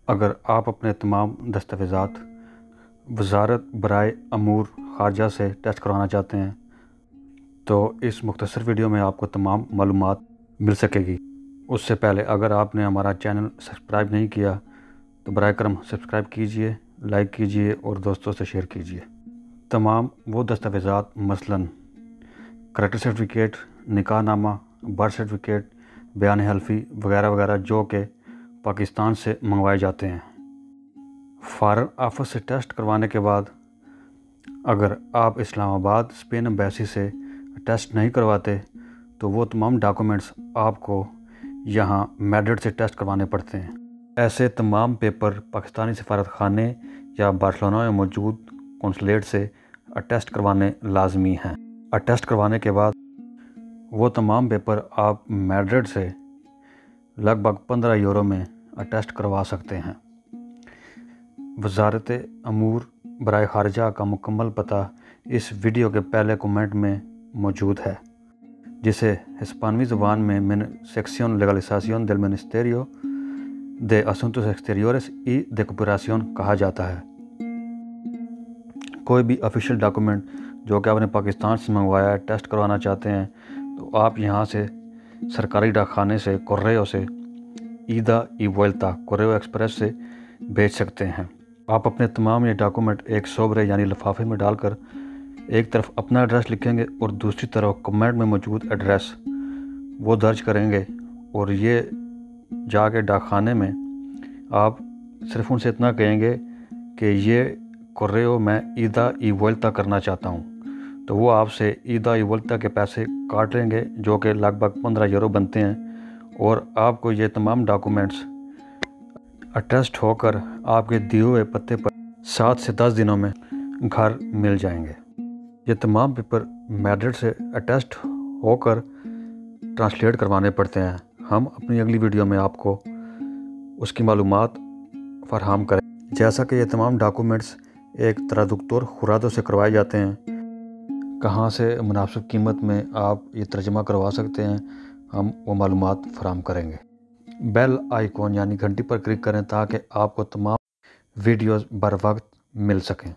اگر آپ اپنے تمام دستاویزات وزارت برائے امور خارجہ سے ٹیسٹ کروانا چاہتے ہیں تو اس مختصر ویڈیو میں آپ کو تمام معلومات مل سکے گی۔ اس سے پہلے اگر آپ نے ہمارا چینل سبسکرائب نہیں کیا تو برائے کرم سبسکرائب کیجئے، لائک کیجئے اور دوستوں سے شیئر کیجئے۔ تمام وہ دستاویزات مثلاً کریکٹر سرٹیفکیٹ، نکاح نامہ، برتھ سرٹیفکیٹ، بیان حلفی وغیرہ وغیرہ جو کہ پاکستان سے منگوائے جاتے ہیں، فارن آفس سے ٹیسٹ کروانے کے بعد اگر آپ اسلام آباد اسپین ایمبیسی سے ٹیسٹ نہیں کرواتے تو وہ تمام ڈاکومنٹس آپ کو یہاں میڈرڈ سے ٹیسٹ کروانے پڑتے ہیں۔ ایسے تمام پیپر پاکستانی سفارت خانے یا بارسلونا میں موجود قونصلیٹ سے اٹیسٹ کروانے لازمی ہیں۔ اٹیسٹ کروانے کے بعد وہ تمام پیپر آپ میڈرڈ سے لگ بھگ 15 یورو میں اٹیسٹ کروا سکتے ہیں۔ وزارت امور برائے خارجہ کا مکمل پتہ اس ویڈیو کے پہلے کومنٹ میں موجود ہے، جسے ہسپانوی زبان میں section لیگلائزیشن del Ministerio de Asuntos Exteriores y de Cooperación کہا جاتا ہے۔ کوئی بھی آفیشیل ڈاکومنٹ جو کہ آپ نے پاکستان سے منگوایا ہے ٹیسٹ کروانا چاہتے ہیں تو آپ یہاں سے سرکاری ڈاک خانے سے کوریو سے ایدا ای ویلتا کوریو ایکسپریس سے بھیج سکتے ہیں۔ آپ اپنے تمام یہ ڈاکومنٹ ایک سوبرے یعنی لفافے میں ڈال کر ایک طرف اپنا ایڈریس لکھیں گے اور دوسری طرف کمنٹ میں موجود ایڈریس وہ درج کریں گے، اور یہ جا کے ڈاک خانے میں آپ صرف ان سے اتنا کہیں گے کہ یہ کوریو میں ایدا ای ویلتا کرنا چاہتا ہوں، تو وہ آپ سے ایدا ای ویلتا کے پیسے کاٹ لیں گے جو کہ لگ بھگ 15 یورو بنتے ہیں، اور آپ کو یہ تمام ڈاکومنٹس اٹیسٹ ہو کر آپ کے دیے ہوئے پتے پر 7 سے 10 دنوں میں گھر مل جائیں گے۔ یہ تمام پیپر میڈرڈ سے اٹیسٹ ہو کر ٹرانسلیٹ کروانے پڑتے ہیں۔ ہم اپنی اگلی ویڈیو میں آپ کو اس کی معلومات فراہم کریں، جیسا کہ یہ تمام ڈاکومنٹس ایک ترادکتور خورادو سے کروائے جاتے ہیں، کہاں سے مناسب قیمت میں آپ یہ ترجمہ کروا سکتے ہیں، ہم وہ معلومات فراہم کریں گے۔ بیل آئیکن یعنی گھنٹی پر کلک کریں تاکہ آپ کو تمام ویڈیوز بر وقت مل سکیں۔